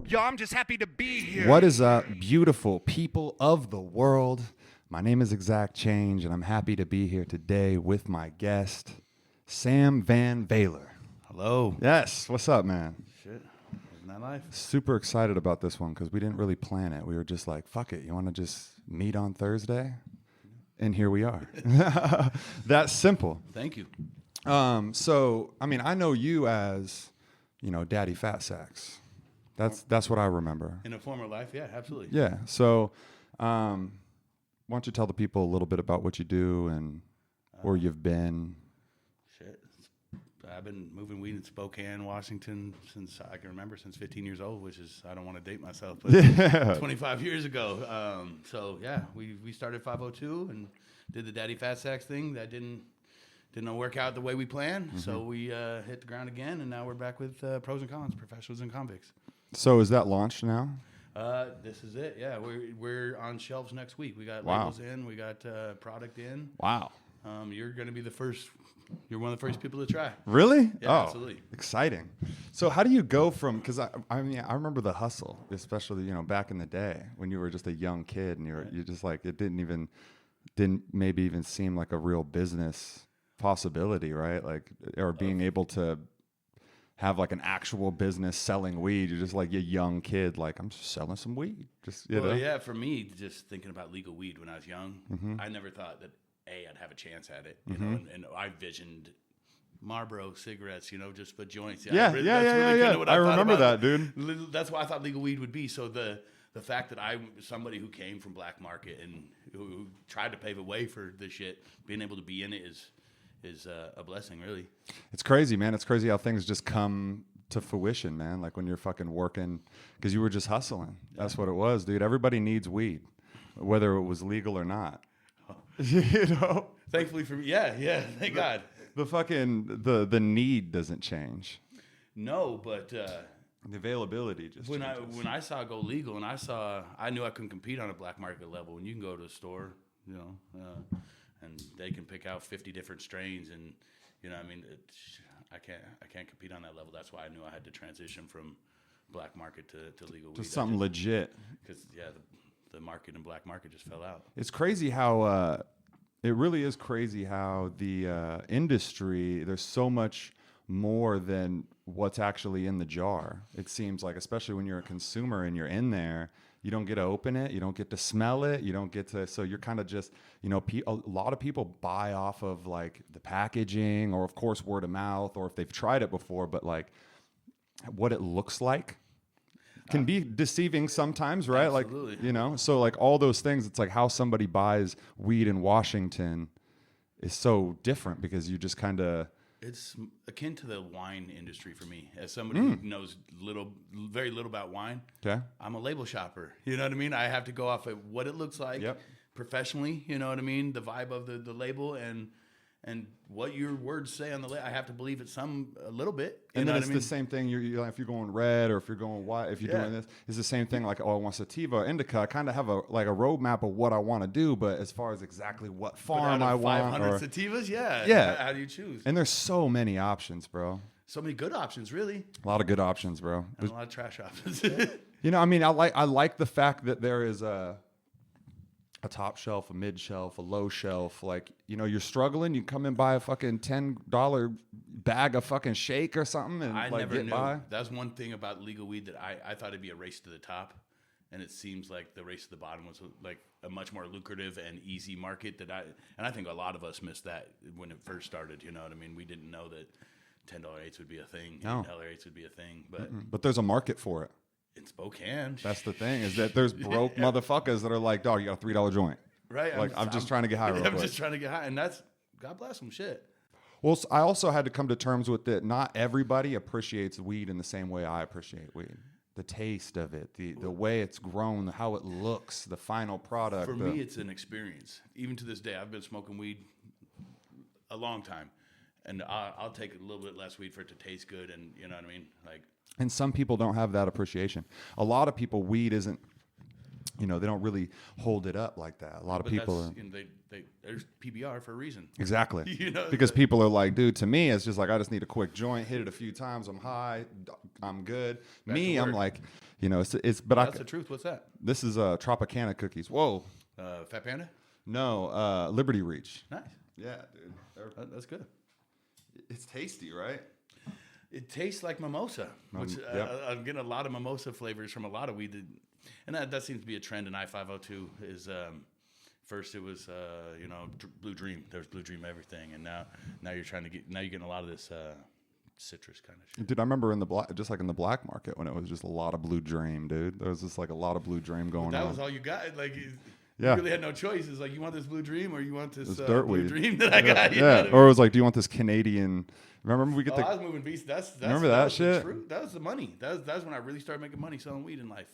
Yo, I'm just happy to be here. What is up, beautiful people of the world? My name is ExZac Change, and I'm happy to be here today with my guest, Sam Van Valer. Hello. Yes, what's up, man? Shit, isn't that life? Super excited about this one because we didn't really plan it. We were just like, fuck it, you want to just meet on Thursday? And here we are. That's simple. Thank you. So, I mean, I know you as, Daddy Fat Sacks. That's what I remember. In a former life, yeah, absolutely. Yeah. So, why don't you tell the people a little bit about what you do and where you've been? Shit. I've been moving weed in Spokane, Washington since I can remember, since 15 years old, which is, I don't want to date myself, but 25 years ago. So, yeah, we started 502 and did the Daddy Fat Sacks thing. That didn't work out the way we planned. Mm-hmm. So we hit the ground again, and now we're back with Pros and Cons, Professionals and Convicts. So is that launched now? This is it. Yeah, we're on shelves next week. We got labels in. We got product in. Wow. You're going to be the first. You're one of the first people to try. Really? Yeah, absolutely. Exciting. So how do you go from? Because I remember the hustle, especially back in the day when you were just a young kid and you're just like it didn't maybe even seem like a real business possibility, right? Like or being able to have like an actual business selling weed. You're just like a young kid, like I'm just selling some weed. Just yeah, for me, just thinking about legal weed when I was young, mm-hmm. I never thought that I'd have a chance at it. Mm-hmm. And I visioned Marlboro cigarettes, just for joints. Yeah. I remember that, dude. That's why I thought legal weed would be. So the fact that I'm somebody who came from black market and who tried to pave a way for this shit, being able to be in it is a blessing, really. It's crazy, man. It's crazy how things just come to fruition, man. Like when you're fucking working, because you were just hustling. Yeah. That's what it was, dude. Everybody needs weed, whether it was legal or not. Thankfully for me, yeah. Thank God. The fucking the need doesn't change. No, but the availability just when changes. I saw it go legal, and I knew I couldn't compete on a black market level. When you can go to a store, and they can pick out 50 different strains, and I can't compete on that level. That's why I knew I had to transition from black market to legal weed. Just something legit. Because the market and black market just fell out. It's crazy how it really is crazy how the industry, there's so much more than what's actually in the jar. It seems like, especially when you're a consumer and you're in there, you don't get to open it. You don't get to smell it. You don't get to, so you're kind of just, a lot of people buy off of like the packaging or of course word of mouth or if they've tried it before, but like what it looks like can be deceiving sometimes, right? Absolutely. Like, so like all those things, it's like how somebody buys weed in Washington is so different because you just kind of, it's akin to the wine industry for me. As somebody who knows very little about wine, okay. I'm a label shopper. You know what I mean? I have to go off of what it looks like professionally. You know what I mean? The vibe of the label and what your words say on the label. I have to believe it a little bit. And then it's the same thing. You're if you're going red or if you're going white, if you're doing this, it's the same thing. Like, I want sativa, indica. I kind of have a roadmap of what I want to do, but as far as exactly what farm I want, 500 sativas, How do you choose? And there's so many options, bro. So many good options, really. A lot of good options, bro. And a lot of trash options. I like the fact that there is a top shelf, a mid shelf, a low shelf. Like, you're struggling, you come and buy a fucking $10 bag of fucking shake or something and I like never get knew. by. That's one thing about legal weed that I thought it'd be a race to the top. And it seems like the race to the bottom was like a much more lucrative and easy market and I think a lot of us missed that when it first started. You know what I mean? We didn't know that $10 eighths would be a thing. No. $8 eighths would be a thing. But there's a market for it. In Spokane. That's the thing, is that there's broke motherfuckers that are like, dog, you got a $3 joint. Right. Like, I'm just trying to get high real quick. I'm just trying to get high. And that's, God bless them, shit. Well, I also had to come to terms with that not everybody appreciates weed in the same way I appreciate weed. The taste of it, the way it's grown, how it looks, the final product. For me, it's an experience. Even to this day, I've been smoking weed a long time. and I'll take a little bit less weed for it to taste good, and you know what I mean, like. And some people don't have that appreciation. A lot of people, weed isn't, they don't really hold it up like that. A lot of people are. There's PBR for a reason. Exactly. know, because people are like, dude, to me, it's just like, I just need a quick joint, hit it a few times, I'm high, I'm good. Me, I'm like, but that's the truth. What's that? This is Tropicana cookies. Whoa. Fat Panda? No, Liberty Reach. Nice. Yeah, dude. That's good. It's tasty, right? It tastes like mimosa, which yep. I'm getting a lot of mimosa flavors from a lot of weed. And that seems to be a trend in I-502 is first it was, Blue Dream. There was Blue Dream everything. And now you're getting a lot of this citrus kind of shit. Dude, I remember in the black market when it was just a lot of Blue Dream, dude. There was just like a lot of Blue Dream going on. That was all you got? Like, yeah. You really had no choice. It's like, you want this Blue Dream or you want this dirt Blue weed. Dream that I got? Yeah. Or it was like, do you want this Canadian? Remember we get I was moving beasts. That's remember that shit? That was the money. That was when I really started making money selling weed in life.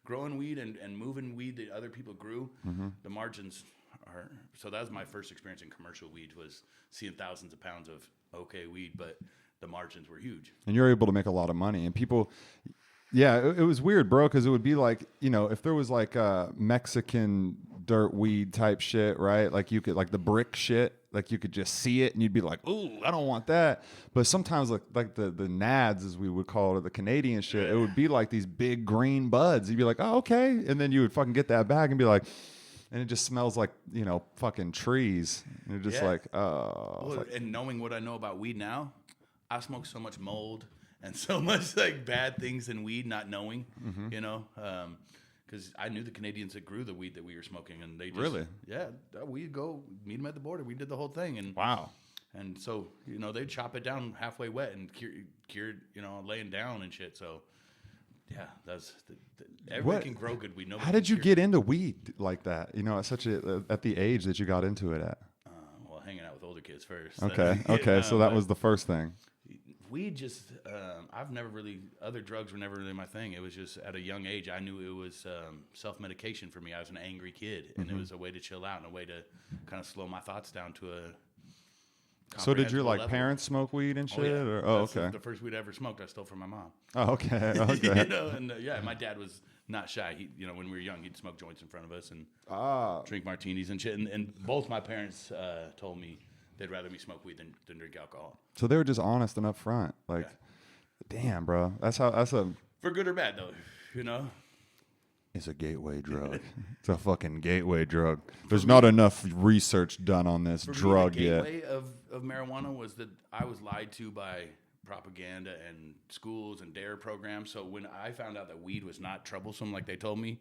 Growing weed and moving weed that other people grew. Mm-hmm. The margins are. So that was my first experience in commercial weed, was seeing thousands of pounds of okay weed, but the margins were huge. And you're able to make a lot of money. And people, yeah, it was weird, bro, because it would be like, if there was like a Mexican dirt weed type shit, right? Like you could, like the brick shit, like you could just see it and you'd be like, ooh, I don't want that. But sometimes like the nads, as we would call it, the Canadian shit, it would be like these big green buds. You'd be like, oh, okay. And then you would fucking get that bag and be like, and it just smells like, fucking trees. And you're just like, oh. Well, and knowing what I know about weed now, I smoke so much mold and so much like bad things in weed, not knowing, because I knew the Canadians that grew the weed that we were smoking, and they just really, we'd go meet them at the border. We did the whole thing, and wow. And so they'd chop it down halfway wet and cured, laying down and shit. So yeah, everyone can grow good weed. How did you get into weed like that? At the age that you got into it at. Well, hanging out with older kids first. Okay. So that was the first thing. Weed just, other drugs were never really my thing. It was just at a young age, I knew it was self-medication for me. I was an angry kid, and it was a way to chill out and a way to kind of slow my thoughts down to a So did your level. parents smoke weed and shit? Yeah. Okay. The first weed I ever smoked, I stole from my mom. Oh, okay. Okay. My dad was not shy. He, when we were young, he'd smoke joints in front of us and drink martinis and shit. And both my parents told me they'd rather me smoke weed than drink alcohol. So they were just honest and upfront. Like, damn, bro. That's a for good or bad though, It's a gateway drug. It's a fucking gateway drug. There's not enough research done on this drug yet. The gateway of marijuana was that I was lied to by propaganda and schools and DARE programs. So when I found out that weed was not troublesome, like they told me,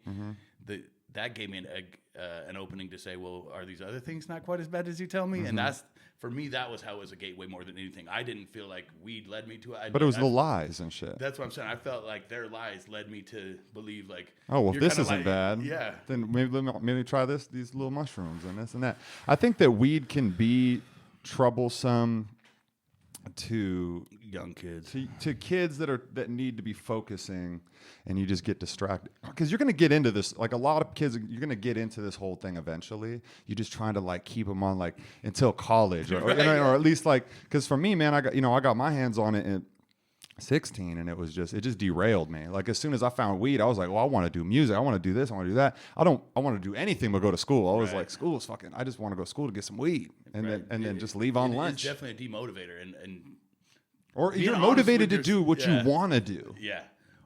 that gave me an opening to say, well, are these other things not quite as bad as you tell me? And that's, for me, that was how it was a gateway more than anything. I didn't feel like weed led me to it. But it was the lies and shit. That's what I'm saying. I felt like their lies led me to believe like, oh, well, if this isn't bad, yeah, then maybe try these little mushrooms and this and that. I think that weed can be troublesome to young kids, to kids that need to be focusing, and you just get distracted because you're going to get into this. Like a lot of kids, you're going to get into this whole thing eventually. You're just trying to like keep them on like until college, or at least like, because for me, man, I got my hands on it at 16, and it just derailed me. Like as soon as I found weed, I was like, well, I want to do music, I want to do this, I want to do that. I want to do anything but go to school. I was like, school is fucking. I just want to go to school to get some weed, and then just leave on lunch. It's definitely a demotivator, and or you're motivated to do what you want to do. Yeah,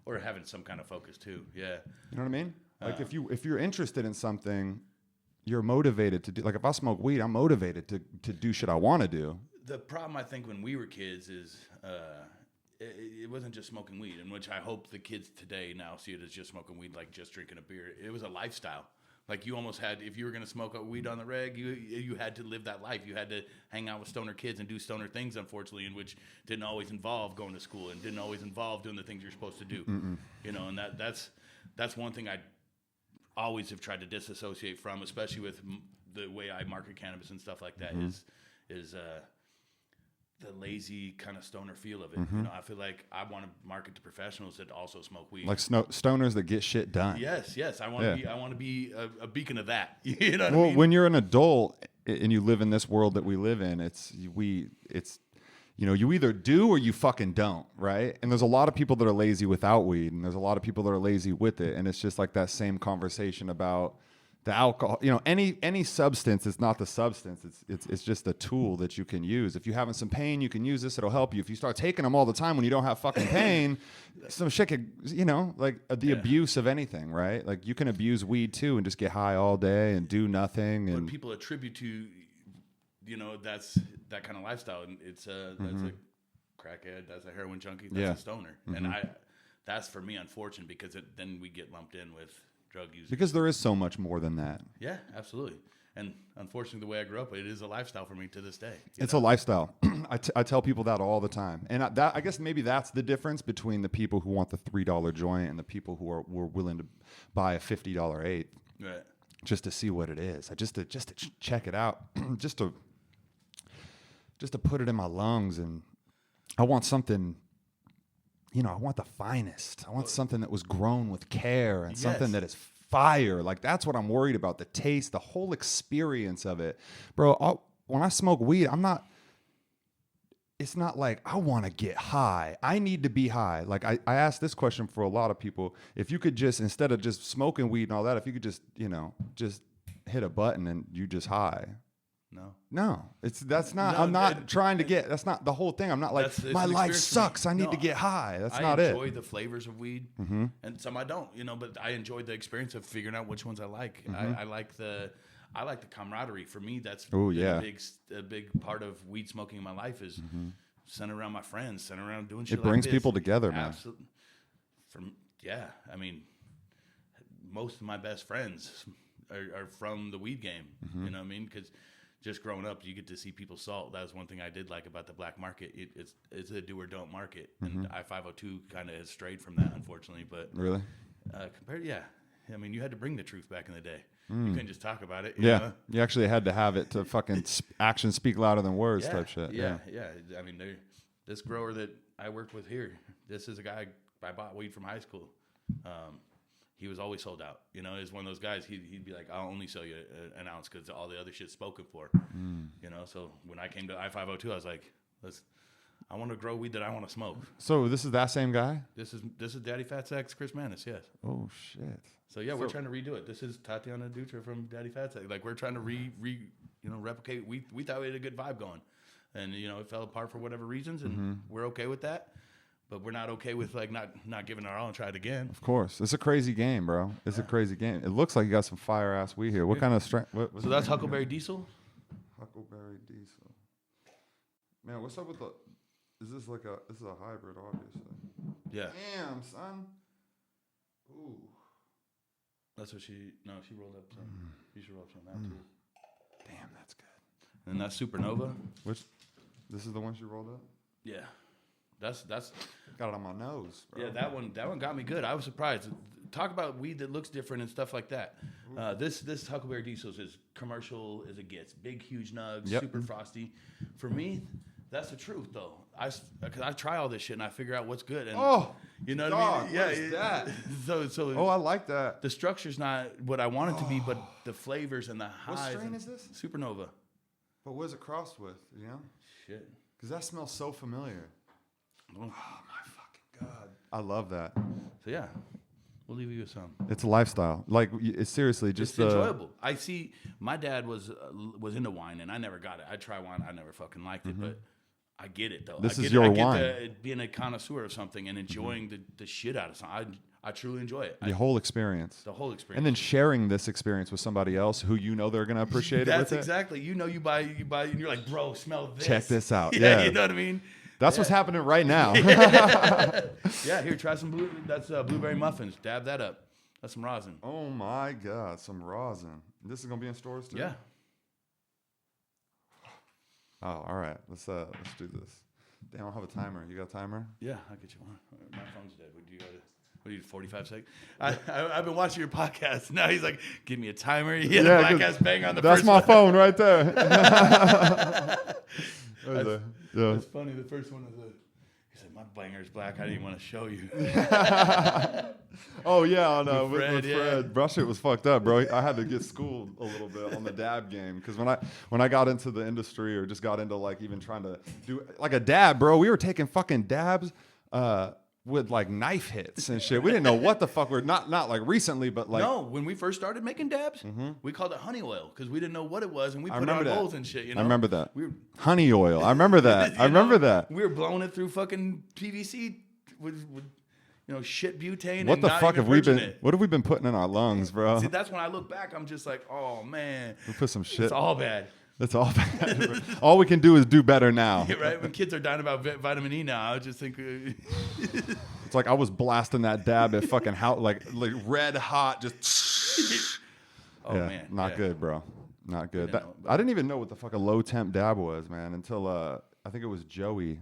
or having some kind of focus too. Yeah, you know what I mean? Like if you're interested in something, you're motivated to do. Like if I smoke weed, I'm motivated to do shit I want to do. The problem I think when we were kids is. It wasn't just smoking weed, in which I hope the kids today now see it as just smoking weed, like just drinking a beer. It was a lifestyle. Like you almost had, if you were going to smoke a weed on the reg, you had to live that life. You had to hang out with stoner kids and do stoner things, unfortunately, in which didn't always involve going to school and didn't always involve doing the things you're supposed to do. And that's one thing I always have tried to disassociate from, especially with the way I market cannabis and stuff like that, is the lazy kind of stoner feel of it. I feel like I want to market to professionals that also smoke weed, like stoners that get shit done. Yes. I want to be a beacon of that. You know what I mean? When you're an adult and you live in this world that we live in, you know, you either do or you fucking don't, right? And there's a lot of people that are lazy without weed, and there's a lot of people that are lazy with it. And it's just like that same conversation about the alcohol. You know, any substance is not the substance. It's just a tool that you can use. If you're having some pain, you can use this. It'll help you. If you start taking them all the time when you don't have fucking pain, some shit could, you know, like the abuse of anything, right? Like you can abuse weed too and just get high all day and do nothing. And what people attribute to, you know, that's that kind of lifestyle. And it's that's a crackhead, that's a heroin junkie, that's a stoner. And that's for me unfortunate because then we get lumped in with drug users. Because there is so much more than that. Yeah, absolutely. And unfortunately, the way I grew up, it is a lifestyle for me to this day. It's a lifestyle. I tell people that all the time. And I guess maybe that's the difference between the people who want the $3 joint and the people who were willing to buy a $50 eighth. Right. Just to see what it is. Just to check it out. just to put it in my lungs. And I want something, you know, I want the finest. I want something that was grown with care and something that is fire. Like, that's what I'm worried about. The taste, the whole experience of it. Bro, when I smoke weed, it's not like I want to get high. I need to be high. Like, I asked this question for a lot of people. If you could just, instead of just smoking weed and all that, if you could just, you know, just hit a button and you just high. No, that's not. I'm not trying to get. That's not the whole thing. I'm not like my life sucks. I need to get high. That's not it. I enjoy the flavors of weed, and some I don't. You know, but I enjoy the experience of figuring out which ones I like. I like the camaraderie. For me, that's a big part of weed smoking in my life is sitting around my friends, sitting around doing shit. It brings like this. people together, man. Absolutely. I mean, most of my best friends are from the weed game. You know what I mean? Because just growing up, you get to see people salt. That was one thing I did like about the black market. It's a do or don't market, and I-502 kind of has strayed from that, unfortunately. But really, I mean, you had to bring the truth back in the day. You couldn't just talk about it. You know? You actually had to have it to fucking actions speak louder than words type shit. Yeah. I mean, this grower that I worked with here, this is a guy I bought weed from high school. He was always sold out. You know, he's one of those guys. He'd be like, "I'll only sell you an ounce because all the other shit's spoken for." You know, so when I came to I-502, I was like, I want to grow weed that I want to smoke." So this is that same guy? This is Daddy Fat Sack's Chris Manis, yes. Oh shit. So we're trying to redo it. This is Tatiana Dutra from Daddy Fat Sack. Like, we're trying to replicate. We thought we had a good vibe going, and you know, it fell apart for whatever reasons, and we're okay with that. But we're not okay with like not giving our all and try it again. Of course, it's a crazy game, bro. It's a crazy game. It looks like you got some fire ass weed here. What kind of strength? So that's Huckleberry Diesel. Huckleberry Diesel. Man, what's up with the? This is a hybrid, obviously. Yeah. Damn, son. Ooh. That's what she rolled up some. You should roll up some of that too. Damn, that's good. And that's Supernova. This is the one she rolled up? Yeah. That's got it on my nose, bro. Yeah, that one got me good. I was surprised. Talk about weed that looks different and stuff like that. This Huckleberry Diesel is as commercial as it gets. Big, huge nugs, super frosty. For me, that's the truth, though. Because I try all this shit and I figure out what's good. And, you know what I mean? What is that? So I like that. The structure's not what I want it to be, but the flavors and the highs. What strain is this? Supernova. But what is it crossed with? You know? Shit. Because that smells so familiar. Oh my fucking God. I love that. So yeah, we'll leave you with some. It's a lifestyle. Like, it's seriously just it's enjoyable. I see my dad was into wine and I never got it. I try wine. I never fucking liked it, but I get it though. This is your wine. I get being a connoisseur of something and enjoying the shit out of something. I truly enjoy it. The whole experience. The whole experience. And then sharing this experience with somebody else who you know they're going to appreciate it with it. That's exactly. You know, you buy and you're like, bro, smell this. Check this out. Yeah. You know what I mean? That's what's happening right now. Yeah, here, try some blueberry muffins. Dab that up. That's some rosin. Oh my God, some rosin. This is gonna be in stores too. Yeah. Oh, all right. Let's do this. Damn, I don't have a timer. You got a timer? Yeah, I'll get you one. My phone's dead. What do you 45 seconds? I've been watching your podcast. Now he's like, give me a timer. Yeah, the black ass bang on the that's first my one. phone right there. That's funny. The first one is He said, my banger's black. I didn't want to show you. Oh yeah, on, With Fred, with Fred. Bro, shit was fucked up, bro. I had to get schooled a little bit on the dab game because when I got into the industry or just got into like even trying to do like a dab, bro, we were taking fucking dabs with like knife hits and shit. We didn't know what the fuck we're not like recently, but like no, when we first started making dabs, we called it honey oil because we didn't know what it was, and we put it on remember that. bowls and shit. You know, I remember that. We were, Honey oil. I remember that. I remember that. We were blowing it through fucking PVC with shit butane. What and the not fuck even have we purging been? it. What have we been putting in our lungs, bro? See, that's when I look back. I'm just like, oh man, We put some shit. it's all bad. That's all bad. All we can do is do better now. Yeah, right? When kids are dying about vitamin E now, I just think. It's like I was blasting that dab at fucking like red hot, just. Oh yeah, man, not yeah. good, bro. Not good. Didn't know, I didn't even know what the fuck a low temp dab was, man, until I think it was Joey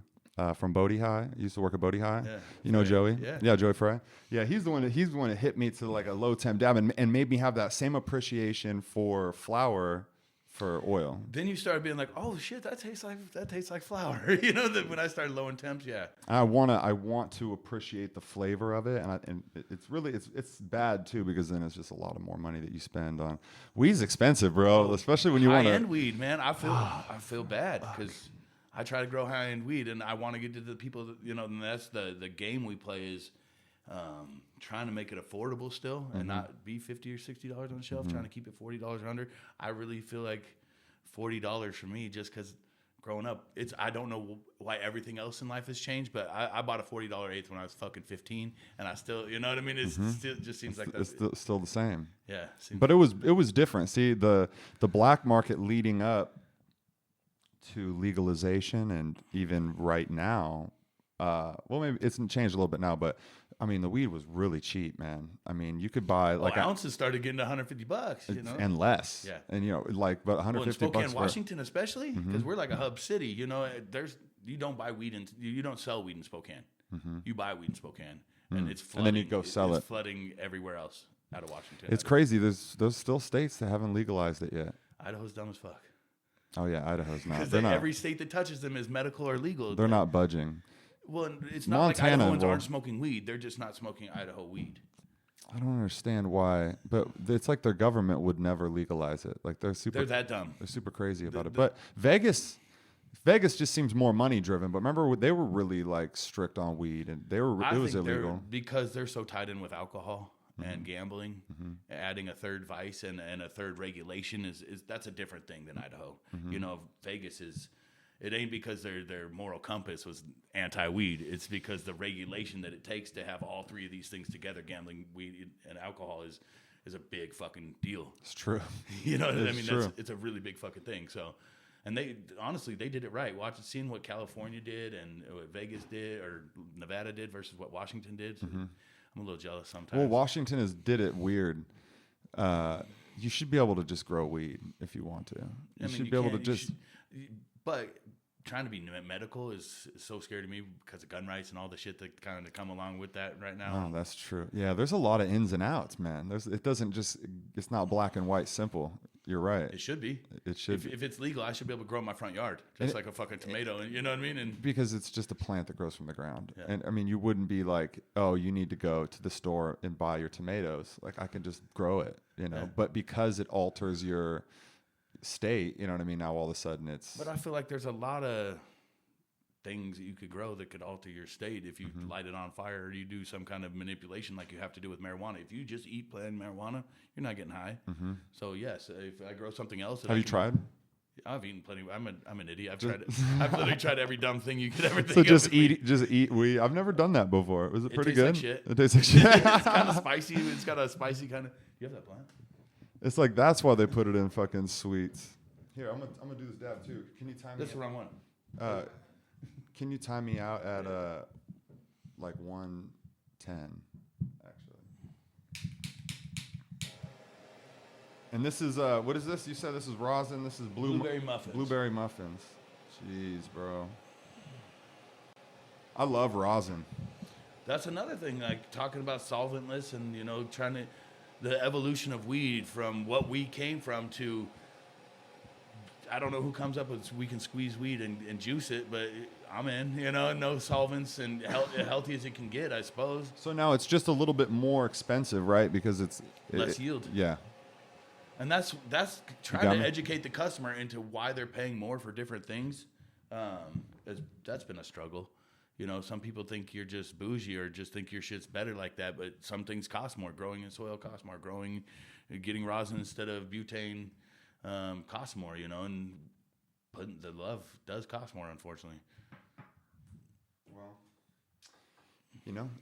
from Bodie High. He used to work at Bodie High. Yeah, You know Frey. Joey? Yeah. Joey Frey. Yeah, he's the one that hit me to like a low temp dab and made me have that same appreciation for flour for oil. Then you started being like, oh shit, that tastes like flour. When I started low in temps, yeah. I want to appreciate the flavor of it, and it's bad too because then it's just a lot of more money that you spend on weed's expensive, bro. Especially when you want high-end weed, man. I feel bad because I try to grow high-end weed, and I want to get to the people that, and that's the game we play is trying to make it affordable still and not be $50 or $60 on the shelf. Trying to keep it $40 or under. I really feel like $40 for me just because growing up, I don't know why everything else in life has changed, but I bought a $40 eighth when I was fucking 15, and I still, you know what I mean? It still just seems like that's still the same. Yeah, but it was different. See, the black market leading up to legalization and even right now, well, maybe it's changed a little bit now, but I mean, the weed was really cheap, man. I mean, you could buy like ounces started getting to $150, and less. Yeah, and but $150 in Spokane, Washington, especially because we're like a hub city. You don't buy weed you don't sell weed in Spokane. You buy weed in Spokane, and it's flooding, and then you go sell it. Flooding everywhere else out of Washington. It's crazy. There's still states that haven't legalized it yet. Idaho's dumb as fuck. Oh yeah, Idaho's not. Because They're not. every state that touches them is medical or legal. They're not budging. Well, it's not Montana, like Idahoans aren't smoking weed. They're just not smoking Idaho weed. I don't understand why, but it's like their government would never legalize it. Like they're that dumb. They're super crazy about it. But Vegas just seems more money driven. But remember, they were really like strict on weed, and it was illegal because they're so tied in with alcohol and gambling. Adding a third vice and a third regulation is that's a different thing than Idaho. Vegas is. It ain't because their moral compass was anti-weed. It's because the regulation that it takes to have all three of these things together, gambling, weed, and alcohol, is a big fucking deal. It's true. You know what I mean? True. It's a really big fucking thing. So, and they did it right. Seeing what California did and what Vegas did or Nevada did versus what Washington did. So I'm a little jealous sometimes. Well, Washington did it weird. You should be able to just grow weed if you want to. You should be able to just. But trying to be medical is so scary to me because of gun rights and all the shit that kind of come along with that right now. Oh, that's true. Yeah, there's a lot of ins and outs, man. It's not black and white simple. You're right. It should be. It should. If it's legal, I should be able to grow in my front yard, just like a fucking tomato. You know what I mean? And because it's just a plant that grows from the ground. Yeah. And I mean, you wouldn't be like, oh, you need to go to the store and buy your tomatoes. Like I can just grow it, Yeah. But because it alters your state, you know what I mean? Now all of a sudden it's. But I feel like there's a lot of things that you could grow that could alter your state if you light it on fire or you do some kind of manipulation like you have to do with marijuana. If you just eat plain marijuana, you're not getting high. So yes, if I grow something else, have you tried? I've eaten plenty. I'm an idiot. I've literally tried every dumb thing you could ever think So of. just eat weed. I've never done that before. Was it pretty tastes good? like shit. It tastes like shit. It's kind of spicy. It's got a spicy kind of. You have that plant? It's like that's why they put it in fucking sweets. Here, I'm gonna do this dab too. Can you time me? That's the wrong one. Can you time me out at like 1:10 actually? And this is what is this? You said this is rosin. This is Blueberry muffins. Blueberry muffins. Jeez, bro. I love rosin. That's another thing, like talking about solventless and trying to the evolution of weed from what we came from to I don't know who comes up with we can squeeze weed and juice it, but I'm in. No solvents and healthy as it can get, I suppose. So now it's just a little bit more expensive, right? Because it's Less yield. Yeah. And that's trying to educate the customer into why they're paying more for different things. That's been a struggle. Some people think you're just bougie or just think your shit's better like that, but some things cost more. Growing in soil costs more. Getting rosin instead of butane costs more, and putting the love does cost more, unfortunately. Well,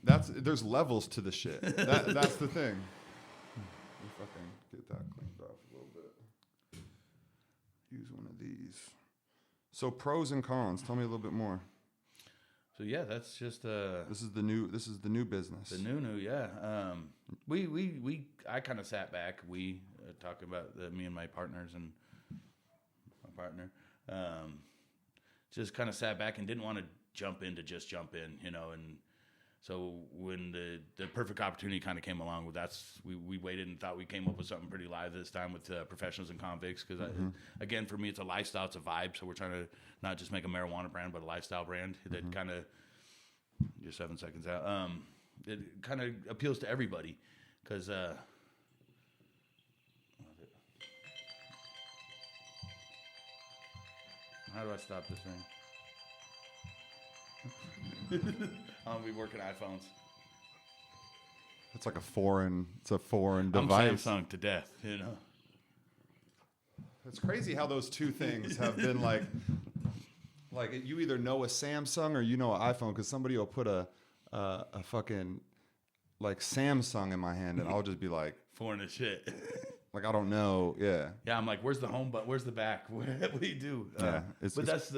there's levels to the shit. That's the thing. If I can get that cleaned off a little bit. Use one of these. So pros and cons. Tell me a little bit more. So yeah, that's just This is the new business. The new, yeah. I kind of sat back. Talking about me and my partners and my partner, just kind of sat back and didn't want to jump in, and so when the perfect opportunity kind of came along, we waited and thought we came up with something pretty live this time with Professionals and Convicts, because again, for me, it's a lifestyle, it's a vibe. So we're trying to not just make a marijuana brand, but a lifestyle brand that kind of, you're 7 seconds out. It kind of appeals to everybody, because how do I stop this thing? I'll be working iPhones. It's like a foreign device. I'm Samsung to death, It's crazy how those two things have been like you either know a Samsung or you know an iPhone, because somebody will put a fucking like Samsung in my hand and I'll just be like, foreign as shit. Like, I don't know. Yeah. Yeah, I'm like, where's the home button? Where's the back? What do you do? Yeah, but that's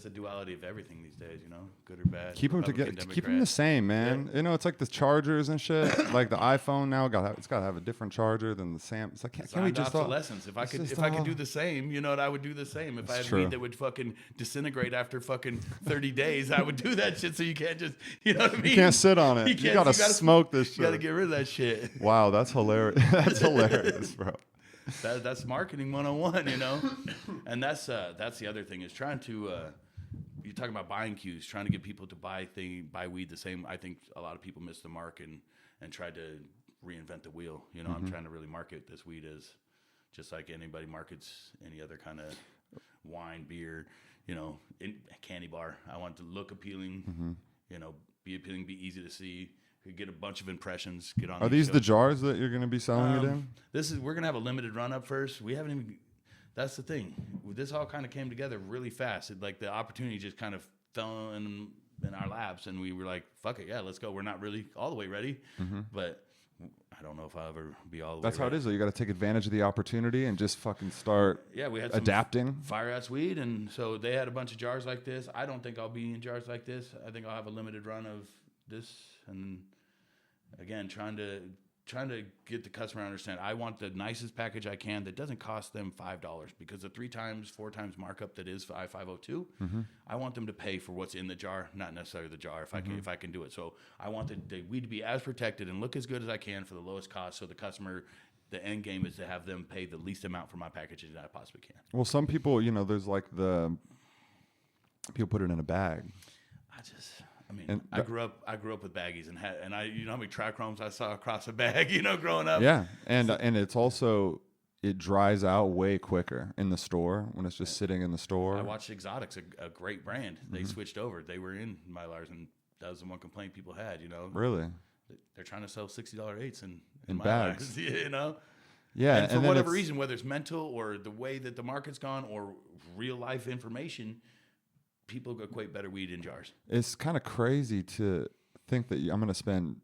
the duality of everything these days, good or bad. Keep them together. Keep them the same, man. Yeah. It's like the chargers and shit. Like the iPhone now, it's got to have a different charger than the Sam. It's like, can we just obsolescence? If I could do the same, I would do the same. If I had weed that would fucking disintegrate after fucking 30 days, I would do that shit. So you can't just, what I mean? You can't sit on it. You gotta smoke this shit. You gotta get rid of that shit. Wow, that's hilarious. That's hilarious, bro. That's marketing 101, and that's the other thing is trying to. You're talking about buying cues, trying to get people to buy weed the same. I think a lot of people miss the mark and try to reinvent the wheel. I'm trying to really market this weed as just like anybody markets any other kind of wine, beer, in candy bar. I want it to look appealing, be appealing, be easy to see. Get a bunch of impressions. Get on. Are these the jars that you're going to be selling it in? We're going to have a limited run up first. We haven't even. That's the thing. This all kind of came together really fast. The opportunity just kind of fell in our laps, and we were like, "Fuck it, yeah, let's go." We're not really all the way ready, but I don't know if I'll ever be all the way ready. That's how it is, though. You got to take advantage of the opportunity and just fucking start. Yeah, we had adapting. Fire ass weed, and so they had a bunch of jars like this. I don't think I'll be in jars like this. I think I'll have a limited run of this, and again, trying to get the customer to understand, I want the nicest package I can that doesn't cost them $5, because the 3 times, 4 times markup that is I-502, I want them to pay for what's in the jar, not necessarily the jar, if I can do it. So I want the weed to be as protected and look as good as I can for the lowest cost, so the customer, the end game is to have them pay the least amount for my package that I possibly can. Well, some people, there's like people put it in a bag. I grew up with baggies and I how many trichromes I saw across a bag, growing up. Yeah, and it's also, it dries out way quicker in the store when it's just sitting in the store. I watched Exotics, a great brand. They switched over. They were in Mylars, and that was the one complaint people had. Really, they're trying to sell $60 eights in bags. Yeah, and for whatever reason, whether it's mental or the way that the market's gone or real life information, people equate better weed in jars. It's kind of crazy to think that I'm going to spend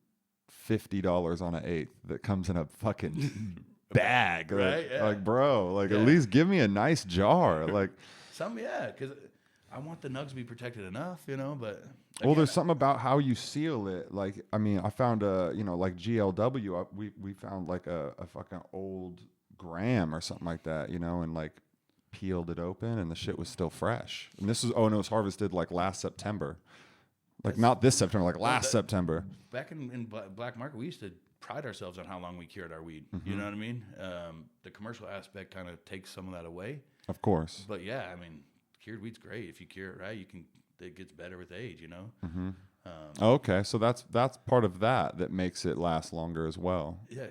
$50 on an eighth that comes in a fucking bag. Right? Like, bro, at least give me a nice jar. Like, because I want the nugs to be protected enough, but. Again, well, there's something about how you seal it. Like, I mean, I found like GLW. We found like a fucking old gram or something like that, and like peeled it open and the shit was still fresh. And this was, it was harvested like last September. Like not this September, like last September. Back in black market, we used to pride ourselves on how long we cured our weed. You know what I mean? The commercial aspect kind of takes some of that away. Of course. But yeah, I mean, cured weed's great. If you cure it right, it gets better with age, you know? Okay, so that's part of that makes it last longer as well. Yeah,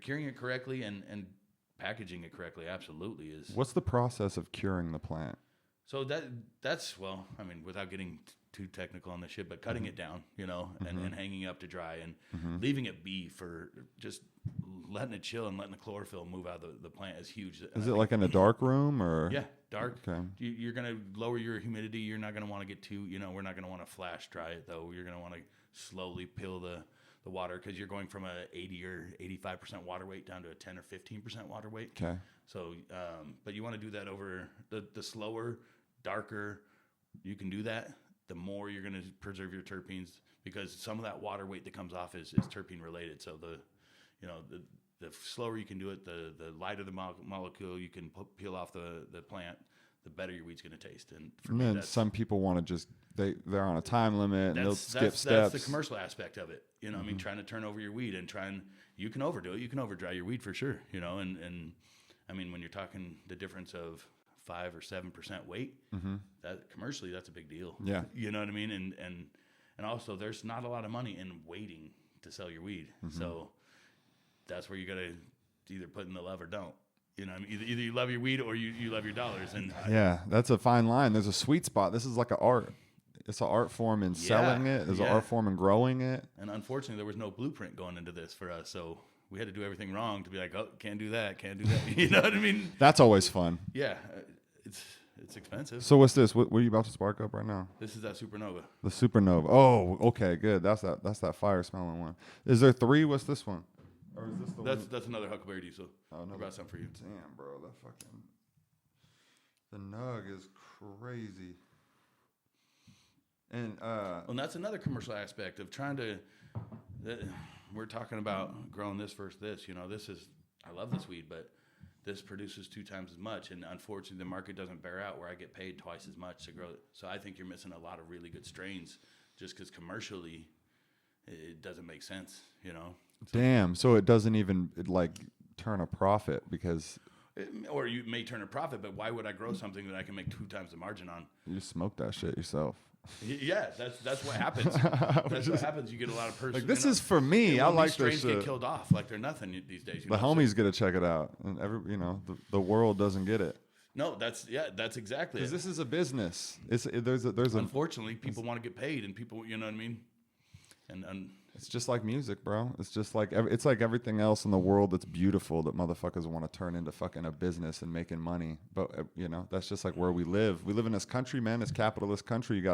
curing it correctly and packaging it correctly absolutely is. What's the process of curing the plant? So that's well, I mean, without getting too technical on the shit, but cutting it down, you know, and hanging up to dry and leaving it be for just letting it chill and letting the chlorophyll move out of the plant is huge. Is it like in a dark room or? Yeah, dark. Okay. You're going to lower your humidity. You're not going to want to get too, you know, we're not going to want to flash dry it though. You're going to want to slowly peel the water because you're going from a 80 or 85% water weight down to a 10 or 15% water weight. Okay. So, but you want to do that over the slower, darker you can do that, the more you're going to preserve your terpenes because some of that water weight that comes off is terpene related. So the slower you can do it, the lighter the molecule you can peel off the plant, the better your weed's going to taste. And for me, then some people want to just they're on a time limit and they'll skip steps. That's the commercial aspect of it. You know, I mean, trying to turn over your weed and you can overdo it. You can over dry your weed for sure. You know, and I mean, when you're talking the difference of 5 or 7% weight, that commercially that's a big deal. Yeah, you know what I mean. And also there's not a lot of money in waiting to sell your weed. So that's where you got to either put in the love or don't. You know, I mean, either you love your weed or you love your dollars. And yeah, that's a fine line. There's a sweet spot. This is like an art. It's an art form in selling it. There's an art form in growing it. And unfortunately, there was no blueprint going into this for us. So we had to do everything wrong to be like, oh, can't do that. You know what I mean? That's always fun. Yeah. It's expensive. So what's this? What are you about to spark up right now? This is that Supernova. The Supernova. Oh, okay, good. That's that fire smelling one. Is there 3? What's this one? Or is this the one? That's another Huckleberry Diesel. Oh, no. I brought some for you. Damn, bro. The nug is crazy. And well, that's another commercial aspect of trying to. We're talking about growing this versus this. You know, I love this weed, but this produces 2 times as much, and unfortunately, the market doesn't bear out where I get paid twice as much to grow it. So I think you're missing a lot of really good strains, just because commercially, it doesn't make sense. You know. Damn. So it doesn't even turn a profit because. Or you may turn a profit, but why would I grow something that I can make 2 times the margin on? You smoke that shit yourself. Yeah, that's what happens. That's what happens. You get a lot of personal. This is for me. I like this shit. Get killed off like they're nothing these days. The homies get to check it out, and the world doesn't get it. No, that's exactly. Because this is a business. There's unfortunately people want to get paid, and people, you know what I mean. And it's just like music, bro. It's just like it's like everything else in the world that's beautiful that motherfuckers want to turn into fucking a business and making money. But that's just like where we live. We live in this country, man. This capitalist country.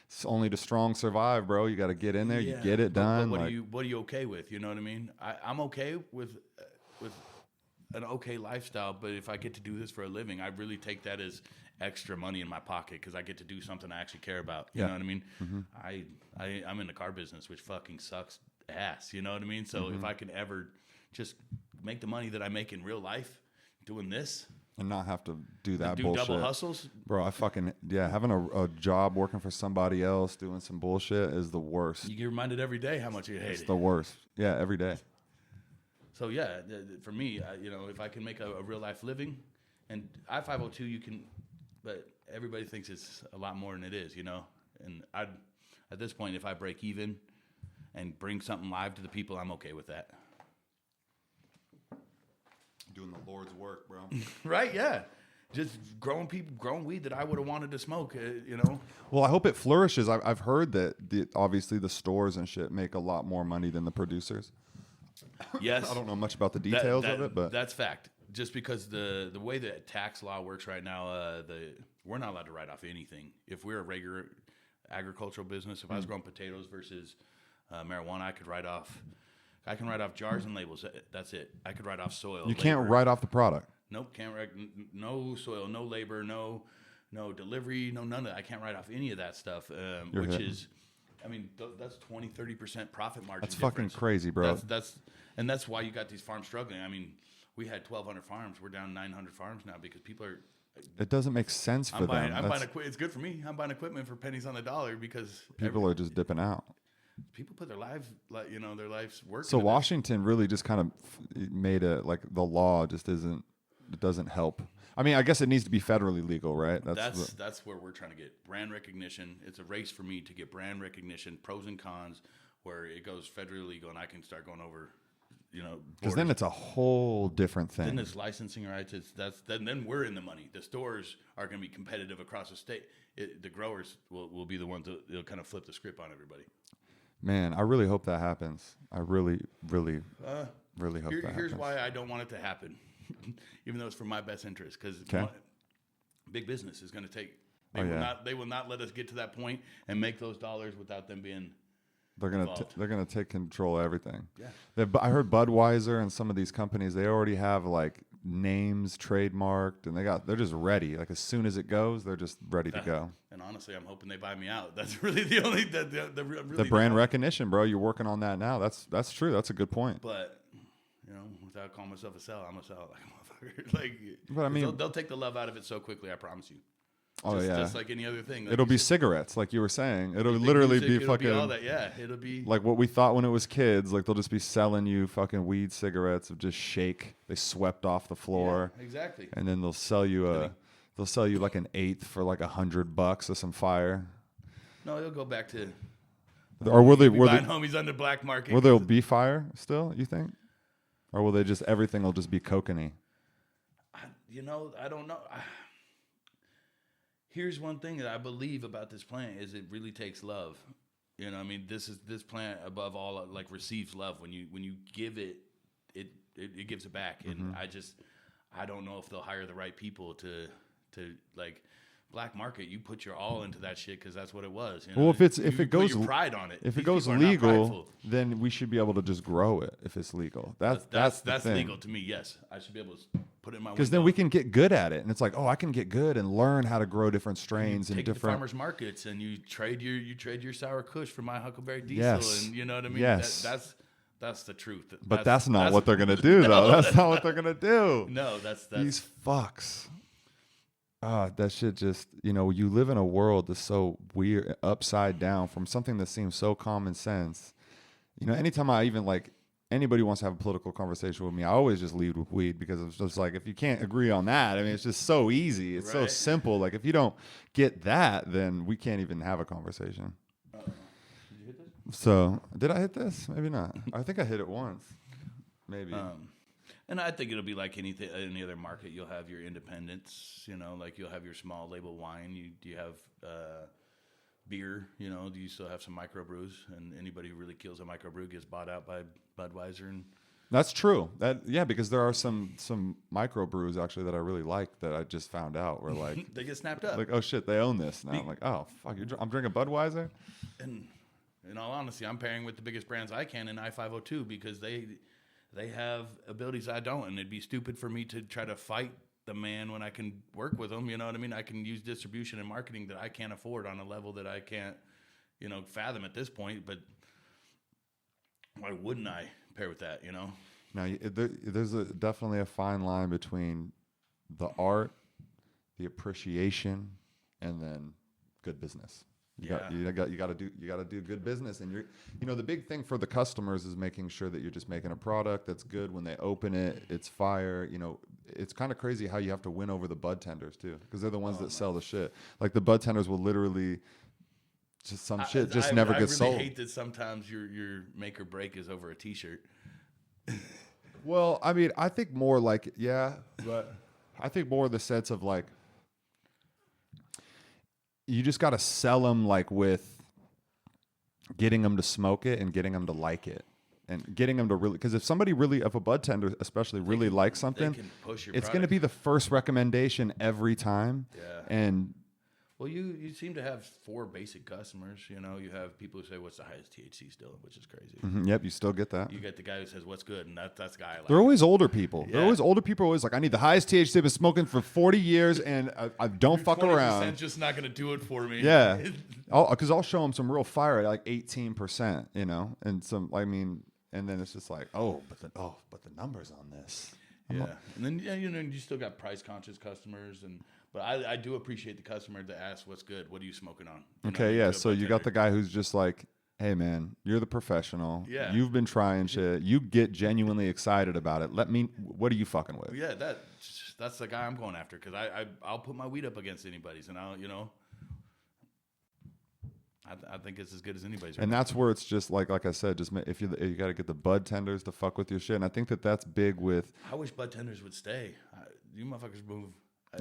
It's only the strong survive, bro. You got to get in there. You get it done. But what are you okay with? You know what I mean? I'm okay with an okay lifestyle, but if I get to do this for a living, I really take that as extra money in my pocket because I get to do something I actually care about. You know what I mean? I'm in the car business, which fucking sucks ass. You know what I mean? So if I can ever just make the money that I make in real life doing this and not have to do that do bullshit. Double hustles, bro. I fucking having a job working for somebody else doing some bullshit is the worst. You get reminded every day how much you hate it. It's the worst. Yeah, every day. So yeah, for me, if I can make a real life living, and I-502 you can, but everybody thinks it's a lot more than it is, you know. And at this point, if I break even and bring something live to the people, I'm okay with that. Doing the Lord's work, bro. Right? Yeah. Just growing weed that I would have wanted to smoke, you know. Well, I hope it flourishes. I've heard that obviously the stores and shit make a lot more money than the producers. Yes. I don't know much about the details of it, but that's fact. Just because the way that tax law works right now, we're not allowed to write off anything. If we're a regular agricultural business, if I was growing potatoes versus marijuana, I can write off jars and labels. That's it. I could write off soil. You can't write off the product. Nope, can't write. No soil, no labor, no delivery, none of that. I can't write off any of that stuff, which is. I mean, that's 20-30% profit margin. That's difference. Fucking crazy, bro. That's why you got these farms struggling. I mean, we had 1,200 farms. We're down 900 farms now because people are. It doesn't make sense for them. I'm buying equipment. It's good for me. I'm buying equipment for pennies on the dollar because people are just dipping out. people put their lives, like, their life's work. So into this. Washington really just kind of made like the law just it doesn't help. I mean, I guess it needs to be federally legal, right? That's where we're trying to get brand recognition. It's a race for me to get brand recognition, pros and cons, where it goes federally legal, and I can start going over, because then it's a whole different thing. Then it's licensing rights. Then we're in the money. The stores are going to be competitive across the state. The growers will be the ones that'll kind of flip the script on everybody. Man, I really hope that happens. I really, really, really hope that happens. Here's why I don't want it to happen, even though it's for my best interest. Because big business is going to take. They will not let us get to that point and make those dollars without them being. They're gonna take control of everything. Yeah. I heard Budweiser and some of these companies, they already have like names trademarked, and they're just ready. Like as soon as it goes, they're just ready to go. And honestly, I'm hoping they buy me out. That's really the only the brand recognition, bro. You're working on that now. That's true. That's a good point. But without calling myself a sell, I'm a sell like a motherfucker. But I mean, they'll take the love out of it so quickly. I promise you. Just like any other thing. It'll be cigarettes, like you were saying. It'll literally be fucking. All that, yeah. It'll be like what we thought when it was kids. Like they'll just be selling you fucking weed cigarettes of just shake. They swept off the floor. Yeah, exactly. And then they'll sell you like an eighth for like $100 of some fire. No, it'll go back to. Or will they? Buying homies on the black market. Will there be fire still? You think? Or will they just everything will just be coke-y? I don't know. Here's one thing that I believe about this plant is it really takes love. This plant above all like receives love. When you give it, it gives it back. And I don't know if they'll hire the right people to like black market. You put your all into that shit because that's what it was. Well, if it goes put your pride on it. If it goes legal, then we should be able to just grow it. If it's legal, that's legal to me. Yes, I should be able to put it in my. Because then we can get good at it, and it's like, I can get good and learn how to grow different strains and different. Take the farmers markets, and you trade your sour Kush for my Huckleberry Diesel, yes. and you know what I mean. Yes, that's the truth. But that's not what they're gonna do, though. That's not what they're gonna do. No, that's these fucks. That shit just, you live in a world that's so weird, upside down from something that seems so common sense. Anytime I even anybody wants to have a political conversation with me, I always just lead with weed because it's just like, if you can't agree on that, I mean, it's just so easy. It's so simple. Like if you don't get that, then we can't even have a conversation. Did you hit this? So did I hit this? Maybe not. I think I hit it once. Maybe. And I think it'll be like any other market. You'll have your independents, like you'll have your small label wine. You have beer, do you still have some microbrews? And anybody who really kills a microbrew gets bought out by Budweiser. And that's true. Because there are some microbrews actually that I really like that I just found out were like they get snapped up. Like, oh shit, they own this now. I'm like, oh fuck, I'm drinking Budweiser. And in all honesty, I'm pairing with the biggest brands I can in I-502 because they have abilities I don't, and it'd be stupid for me to try to fight the man when I can work with him. You know what I mean? I can use distribution and marketing that I can't afford on a level that I can't, fathom at this point. But why wouldn't I pair with that? Now, there's definitely a fine line between the art, the appreciation, and then good business. You got to do good business, and the big thing for the customers is making sure that you're just making a product that's good when they open it. It's fire. It's kind of crazy how you have to win over the bud tenders too, because they're the ones that sell the shit. Like the bud tenders will literally just never get sold. I really hate that sometimes your make or break is over a T-shirt. Well, I mean, I think more like but I think more in the sense of like. You just got to sell them with getting them to smoke it and getting them to like it and getting them to really, because if a bud tender especially really likes something, it's going to be the first recommendation every time. Yeah. And well, you seem to have 4 basic customers. You have people who say, "What's the highest THC still?" Which is crazy. Mm-hmm, yep, you still get that. You get the guy who says, "What's good?" And that's the guy I like. They're always older people. Yeah. Always like, "I need the highest THC. I've been smoking for 40 years, and I don't fuck around." Just not going to do it for me. Yeah, because I'll show them some real fire at like 18%. And some. I mean, and then it's just like, but the numbers on this. And then you still got price conscious customers But I do appreciate the customer that asks, "What's good? What are you smoking on?" So you got the guy who's just like, Hey man, you're the professional. Yeah. You've been trying shit. You get genuinely excited about it. What are you fucking with? Yeah, that's the guy I'm going after because I'll put my weed up against anybody's, and I think it's as good as anybody's. And that's where it's just like I said, just if you got to get the bud tenders to fuck with your shit. And I think that's big with. I wish bud tenders would stay. You motherfuckers move.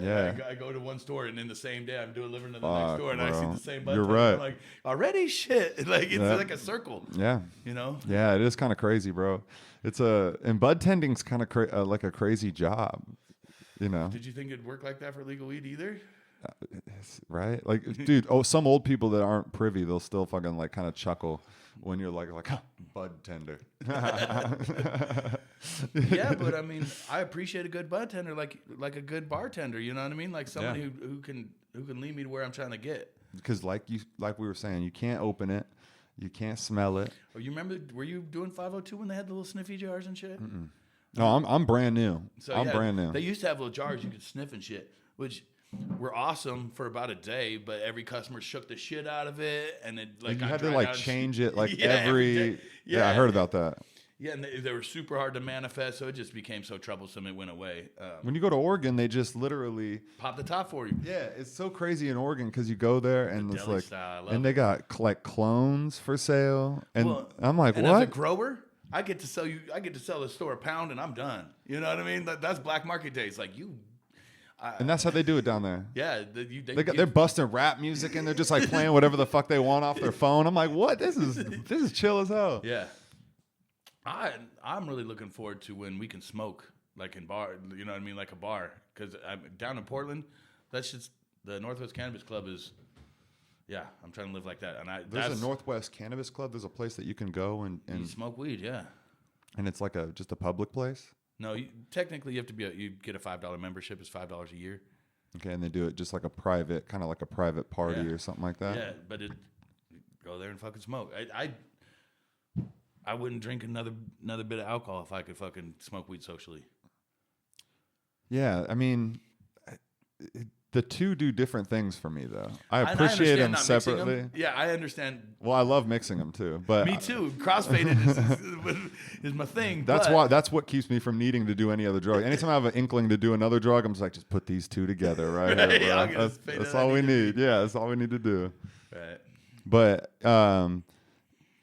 Yeah. I go to one store and in the same day I'm delivering to the next store and I see the same bud You're tender. right. I'm like, already shit. Like it's Yeah. like a circle. Yeah. Yeah, it is kind of crazy, bro. And bud tending's kind of like a crazy job. Did you think it'd work like that for legal weed either? Right? Like, dude, some old people that aren't privy, they'll still fucking like kind of chuckle when you're like bud tender. Yeah, but I mean, I appreciate a good bud tender, like a good bartender. You know what I mean? Like somebody who can lead me to where I'm trying to get. Because like we were saying, you can't open it, you can't smell it. Oh, you remember? Were you doing 502 when they had the little sniffy jars and shit? Mm-mm. No, I'm brand new. So, I'm brand new. They used to have little jars you could sniff and shit, which were awesome for about a day. But every customer shook the shit out of it, and it like and you had to like change it like every day. Yeah, I heard about that. Yeah, and they were super hard to manifest, so it just became so troublesome it went away. When you go to Oregon, they just literally pop the top for you. Yeah, it's so crazy in Oregon because you go there and The it's deli like, style, and they got like clones for sale, and I'm like, and what? As a grower, I get to sell the store a pound, and I'm done. You know what I mean? That's black market days. Like you. And that's how they do it down there. Yeah, they're busting rap music and they're just like playing whatever the fuck they want off their phone. I'm like, what? This is chill as hell. Yeah, I'm really looking forward to when we can smoke like in bar. You know what I mean, like a bar. Because I'm down in Portland. That's just the Northwest Cannabis Club is. Yeah, I'm trying to live like that. And there's a Northwest Cannabis Club. There's a place that you can go and smoke weed. Yeah, and it's like just a public place. No, technically you have to you get a $5 membership. It's $5 a year. Okay, and they do it just like a private, kind of like a private party or something like that. Yeah, but go there and fucking smoke. I wouldn't drink another bit of alcohol if I could fucking smoke weed socially. Yeah, I mean, the two do different things for me, though. I appreciate them separately. Yeah, I understand. Well, I love mixing them too, but me too. Crossfaded is my thing. That's what keeps me from needing to do any other drug. Anytime I have an inkling to do another drug, I'm just like, just put these two together, right? Right, here, bro. That's all we need. Yeah, that's all we need to do. Right. But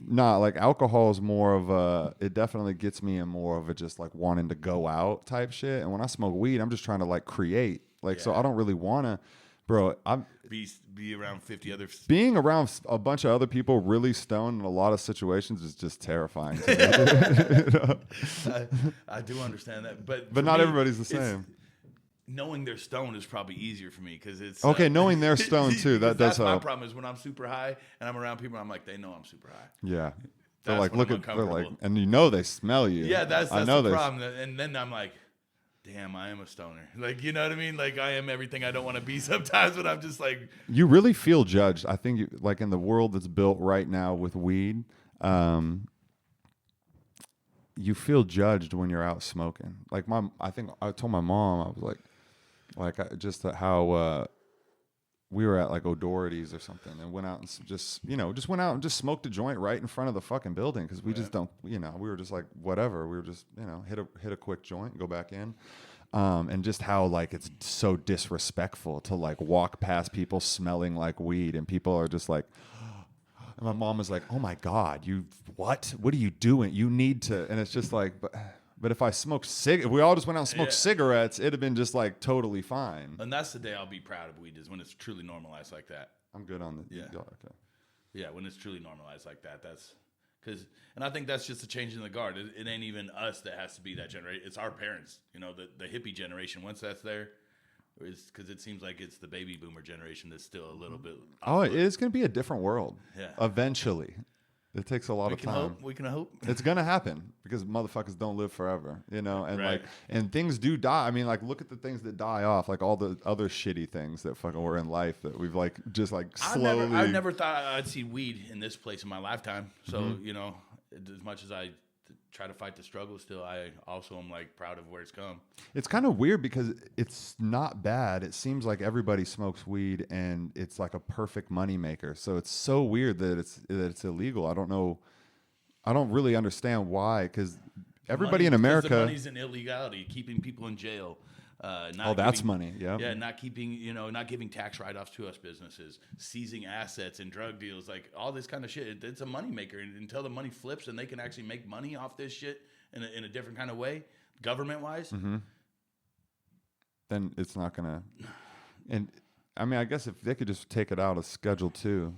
like alcohol is more of it definitely gets me in more of a just like wanting to go out type shit. And when I smoke weed, I'm just trying to like create. So I don't really want to, bro. I'm be around 50 other. Being around a bunch of other people really stoned in a lot of situations is just terrifying to me. I do understand that, but not everybody's the same. Knowing they're stoned is probably easier for me because it's okay. Knowing they're stoned too, that's my help. problem is when I'm super high and I'm around people, I'm like, they know I'm super high. Yeah, they're like, look at, they're like, and they smell you. Yeah, that's the problem. And then I'm like, damn, I am a stoner. Like, you know what I mean? Like, I am everything I don't want to be sometimes, but I'm just like. You really feel judged. I think, like, in the world that's built right now with weed, you feel judged when you're out smoking. Like, I think I told my mom, I was just how we were at, like, O'Doherty's or something and went out and just went out and just smoked a joint right in front of the fucking building because we just don't, we were just like, whatever. We were just, hit a quick joint, go back in. And just how, like, it's so disrespectful to, like, walk past people smelling like weed and people are just like, and my mom was like, oh my God, what are you doing? You need to, and it's just like, but if I smoked if we all just went out and smoked cigarettes, it'd have been just like totally fine. And that's the day I'll be proud of weed is when it's truly normalized like that. I'm good on the okay. Yeah, when it's truly normalized like that, and I think that's just a change in the guard. It ain't even us that has to be that generation. It's our parents, the hippie generation. Once that's there, because it seems like it's the baby boomer generation that's still a little bit. Oh, it's going to be a different world. Yeah. Eventually. It takes a lot of time. We can hope. It's gonna happen because motherfuckers don't live forever, and right. like, and things do die. I mean, like, look at the things that die off, like all the other shitty things that fucking were in life that we've like just like slowly. I never thought I'd see weed in this place in my lifetime. So as much as I try to fight the struggle still. I also am like proud of where it's come. It's kind of weird because it's not bad. It seems like everybody smokes weed and it's like a perfect moneymaker. So it's so weird that it's illegal. I don't know. I don't really understand why, because everybody in America. The money's in illegality, keeping people in jail. That's money. Yeah. Yeah, not giving tax write-offs to us businesses, seizing assets and drug deals, like all this kind of shit. It's a moneymaker, and until the money flips and they can actually make money off this shit in a different kind of way, government-wise. Mm-hmm. Then it's not gonna. And I mean, I guess if they could just take it out of Schedule 2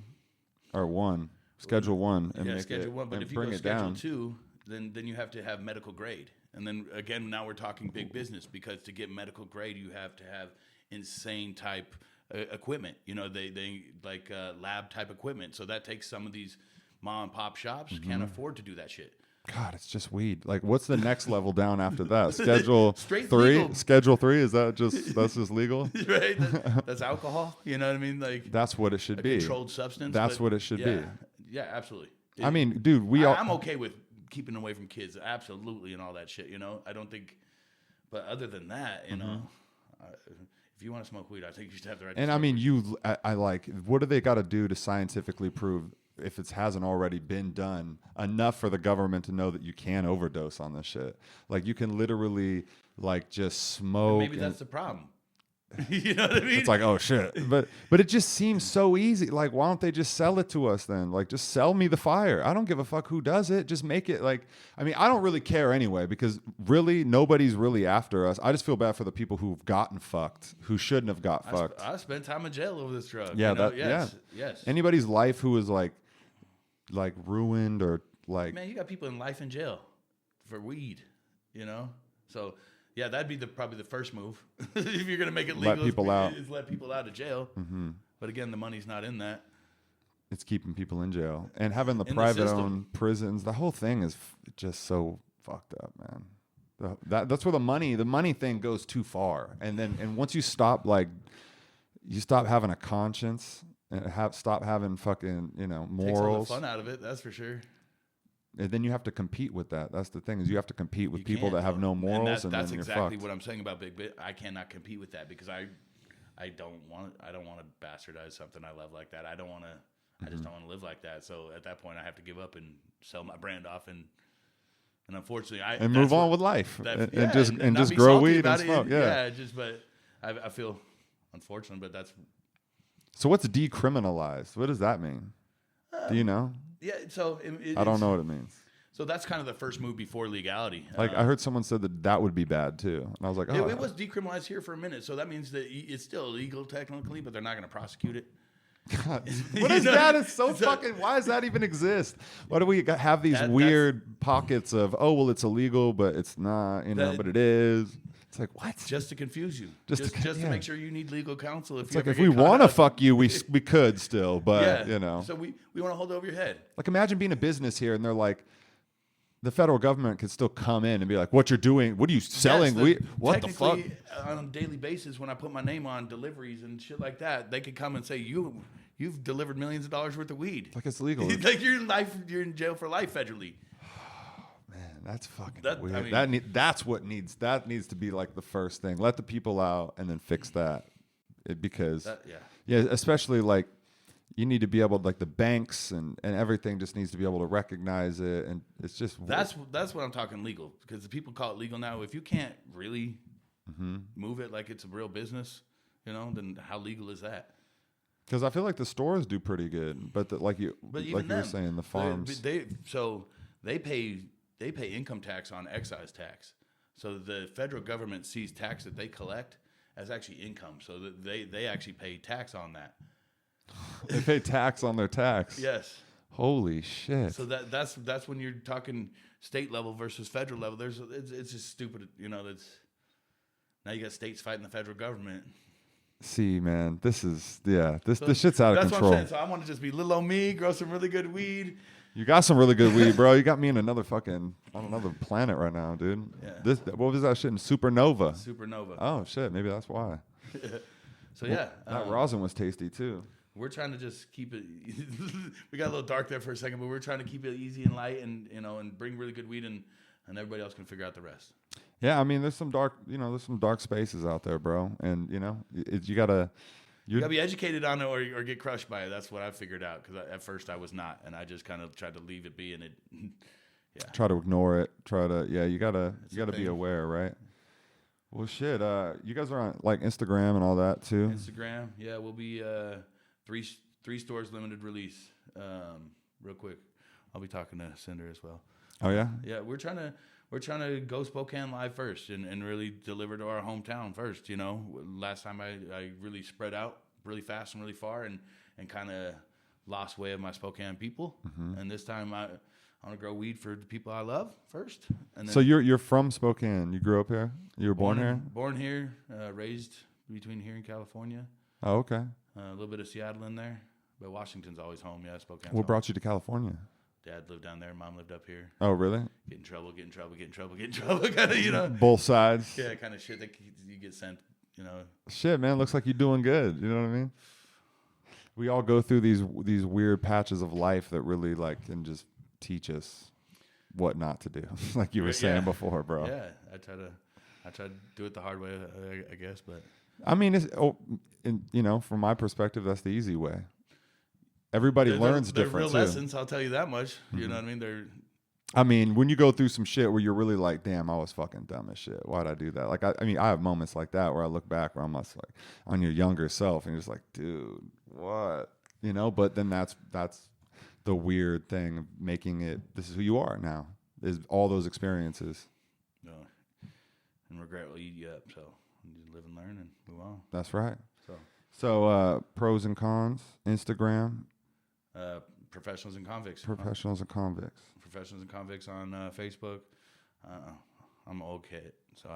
or 1, Schedule 1, and make Schedule it 1. But and if you bring go it Schedule down. 2, then you have to have medical grade. And then again, now we're talking big business, because to get medical grade, you have to have insane type equipment. You know, they like lab type equipment. So that takes some of these mom and pop shops can't afford to do that shit. God, it's just weed. Like, what's the next level down after that? Schedule Straight 3. legal. Schedule 3 is that's just legal? Right? That's alcohol. You know what I mean? Like That's what it should a be. controlled substance. That's what it should be. Yeah, absolutely. I mean, dude, I'm okay with keeping away from kids, absolutely, and all that shit. You know, I don't think. But other than that, you know, if you want to smoke weed, I think you should have the right. And I mean, I like. What do they got to do to scientifically prove, if it hasn't already been done, enough for the government to know that you can overdose on this shit? Like, you can literally like just smoke. Maybe that's the problem. You know what I mean? It's like, oh shit, but it just seems so easy. Like, why don't they just sell it to us then? Like, just sell me the fire. I don't give a fuck who does it. Just make it like. I mean, I don't really care anyway, because really nobody's really after us. I just feel bad for the people who've gotten fucked, who shouldn't have got fucked. I spent time in jail over this drug. Yeah, you know? Yes. Anybody's life who was like ruined or like. Man, you got people in life in jail for weed. You know, so. Yeah, that'd be probably the first move. If you're going to make it legal, let people out. Is let people out of jail. Mm-hmm. But again, the money's not in that. It's keeping people in jail. And having the private-owned prisons, the whole thing is just so fucked up, man. That's where the money thing goes too far. And once you stop, like, you stop having a conscience and stop having fucking, morals. Takes all the fun out of it, that's for sure. And then you have to compete with that. That's the thing, is you have to compete with people that have no morals, and that's then you're exactly fucked. what I'm saying about Big Bit. I cannot compete with that, because I don't want to bastardize something I love like that. I don't want to. I just don't want to live like that. So at that point, I have to give up and sell my brand off, and unfortunately, move on with life, and just grow weed and smoke. But I feel unfortunate, but that's. So what's decriminalized? What does that mean? Do you know? Yeah, so I don't know what it means. So that's kind of the first move before legality. Like, I heard someone said that would be bad too, and I was like, oh, it was decriminalized here for a minute, so that means that it's still illegal technically, but they're not going to prosecute it. God, what is that? It's so fucking. Why does that even exist? Why do we have these weird pockets of, oh well, it's illegal, but it's not, but it is. It's like, what? Just to confuse you. Just to make sure you need legal counsel. It's like, if we want to fuck you, we could still, but So we want to hold over your head. Like, imagine being a business here, and they're like, the federal government could still come in and be like, what you're doing? What are you selling? What the fuck? On a daily basis, when I put my name on deliveries and shit like that, they could come and say, you've delivered millions of dollars worth of weed. Like, it's legal. Like you're in jail for life federally. Man, that's fucking weird. I mean, that needs to be like the first thing. Let the people out and then fix that. Especially like, you need to be able to, like, the banks and everything just needs to be able to recognize it, and it's just that's what I'm talking legal, because the people call it legal now. If you can't really move it like it's a real business, then how legal is that? Because I feel like the stores do pretty good, but you were saying, the farms they pay income tax on excise tax, so the federal government sees tax that they collect as actually income, so that they actually pay tax on that. They pay tax on their tax. Yes. Holy shit. So that's when you're talking state level versus federal level. It's just stupid. That's now you got states fighting the federal government. See, man, this shit's out of control. That's what I'm saying. So I want to just be little old me, grow some really good weed. You got some really good weed, bro. You got me in another planet right now, dude. Yeah. What was that shit in Supernova? Supernova. Oh shit, maybe that's why. So that rosin was tasty too. We're trying to just keep it. We got a little dark there for a second, but we're trying to keep it easy and light, and and bring really good weed. And and everybody else can figure out the rest. Yeah, I mean, there's some dark spaces out there, bro, and you know, you gotta be educated on it or get crushed by it. That's what I figured out because at first I was not, and I just kind of tried to leave it be, and it, yeah. Try to ignore it. You gotta be aware, right? Well, shit. You guys are on like Instagram and all that too. Instagram, yeah, we'll be three stores limited release. Real quick, I'll be talking to Cinder as well. Oh yeah. Yeah, we're trying to go Spokane live first and really deliver to our hometown first. You know, last time I really spread out really fast and really far and kind of lost way of my Spokane people. Mm-hmm. And this time I want to grow weed for the people I love first. And then so you're from Spokane. You grew up here. You were born here. Born here, raised between here and California. Oh, okay. A little bit of Seattle in there, but Washington's always home. Yeah, Spokane. What brought you to California? Dad lived down there. Mom lived up here. Oh, really? Get in trouble, kind of, you know. Both sides. Yeah, kind of shit that you get sent, you know. Shit, man, looks like you're doing good. You know what I mean? We all go through these weird patches of life that really like can just teach us what not to do, like you were saying before, bro. Yeah, I try to do it the hard way, I guess, but I mean, you know, from my perspective, that's the easy way. Everybody learns different. They're real too. Lessons, I'll tell you that much. Mm-hmm. You know what I mean? I mean, when you go through some shit where you're really like, damn, I was fucking dumb as shit. Why'd I do that? Like, I mean, I have moments like that where I look back where I'm just like on your younger self and you're just like, dude, what? You know, but then that's the weird thing of making it, this is who you are now, is all those experiences. No. And regret will eat you up. So you live and learn and move on. That's right. So pros and cons, Instagram. Professionals and Convicts. Professionals and Convicts. Professionals and Convicts on Facebook. I'm an old kid, so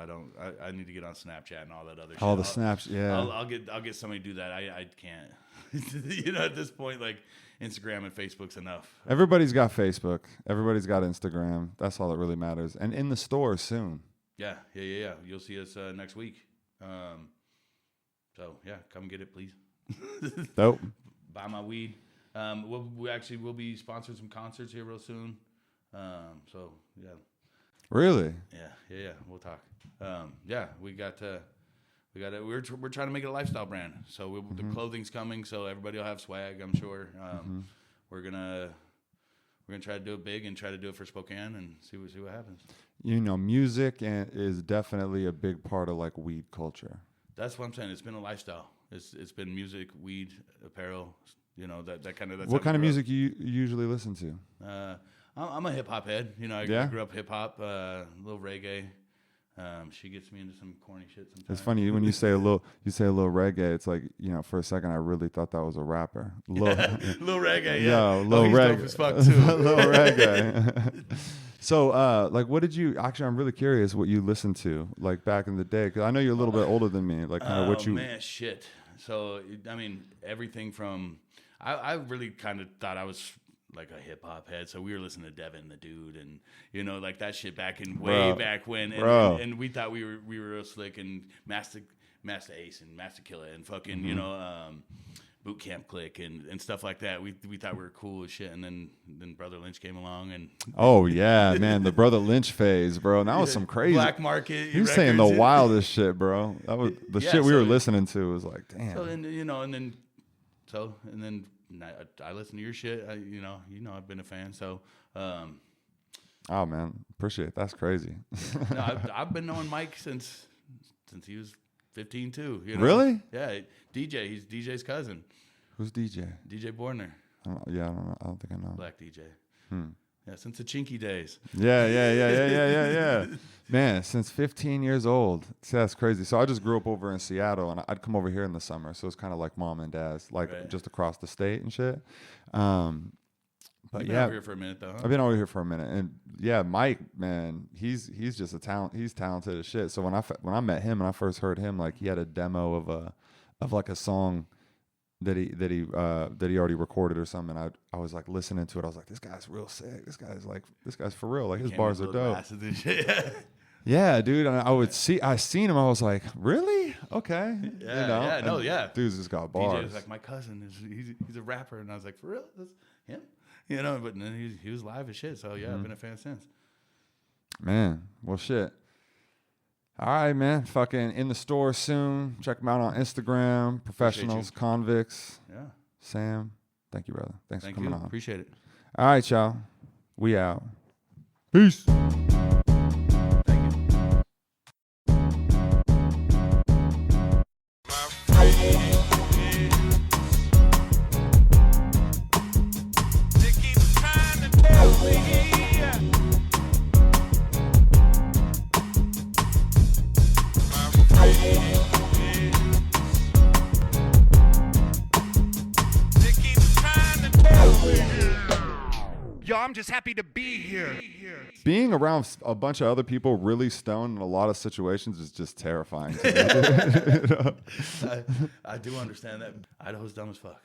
I need to get on Snapchat and all that other shit. All the snaps, yeah. I'll get somebody to do that. I can't. You know, at this point, like Instagram and Facebook's enough. Everybody's got Facebook. Everybody's got Instagram. That's all that really matters. And in the store soon. Yeah. You'll see us next week. So yeah, come get it, please. Dope. Buy my weed. We'll be sponsoring some concerts here real soon. So yeah. Really? Yeah. We'll talk. We're trying to make it a lifestyle brand. So the clothing's coming. So everybody will have swag, I'm sure. We're gonna try to do it big and try to do it for Spokane and see what happens. You know, music is definitely a big part of like weed culture. That's what I'm saying. It's been a lifestyle. It's been music, weed, apparel. You know, that kind of. What kind of music you usually listen to? I'm a hip hop head. You know, I grew up hip hop, a little reggae. She gets me into some corny shit sometimes. It's funny when you say a little reggae. It's like, you know, for a second I really thought that was a rapper. Little reggae, yeah. Little reggae. Dope as fuck too. Little reggae. So, like, what did you? Actually, I'm really curious what you listened to, like back in the day, because I know you're a little bit older than me. Like, kind of what you. Oh man, shit. So, I mean, everything from. I really kind of thought I was like a hip hop head, so we were listening to Devin the Dude, and you know, like that shit back back when, and we thought we were real slick, and Master Ace and Master Killer and fucking you know Boot Camp Click and stuff like that. We thought we were cool as shit, and then Brother Lynch came along, and oh yeah, man, the Brother Lynch phase, bro. And that was some crazy Black Market. He was saying the wildest shit, bro. That was the shit we were listening to. Was like, damn. So and then I listen to your shit. You know, I've been a fan. So, oh man, appreciate it. That's crazy. No, I've been knowing Mike since he was 15 too. You know? Really? Yeah, DJ. He's DJ's cousin. Who's DJ? DJ Borner. I don't know. I don't think I know. Black DJ. Yeah, since the Chinky days. Yeah. Man, since 15 years old. See, that's crazy. So I just grew up over in Seattle, and I'd come over here in the summer. So it's kind of like mom and dad's, like just across the state and shit. But you've been over here for a minute, though, huh? I've been over here for a minute. And yeah, Mike, man, he's just a talent. He's talented as shit. So when I met him and I first heard him, like he had a demo of like a song that he already recorded or something. I was like listening to it. I was like, this guy's real sick. This guy's for real. Like his bars are dope. Yeah, dude. And I seen him. I was like, really? Okay. Yeah. Dude's just got bars. DJ was like, my cousin he's a rapper, and I was like, for real? That's him? You know. But then he was live as shit. So yeah, I've been a fan since. Man, well, shit. All right, man. Fucking in the store soon. Check them out on Instagram. Professionals, Convicts. Yeah. Sam, thank you, brother. Thanks for coming on. Appreciate it. All right, y'all. We out. Peace. Thank you. Yo, I'm just happy to be here. Being around a bunch of other people really stoned in a lot of situations is just terrifying to me. I do understand that. Idaho's dumb as fuck.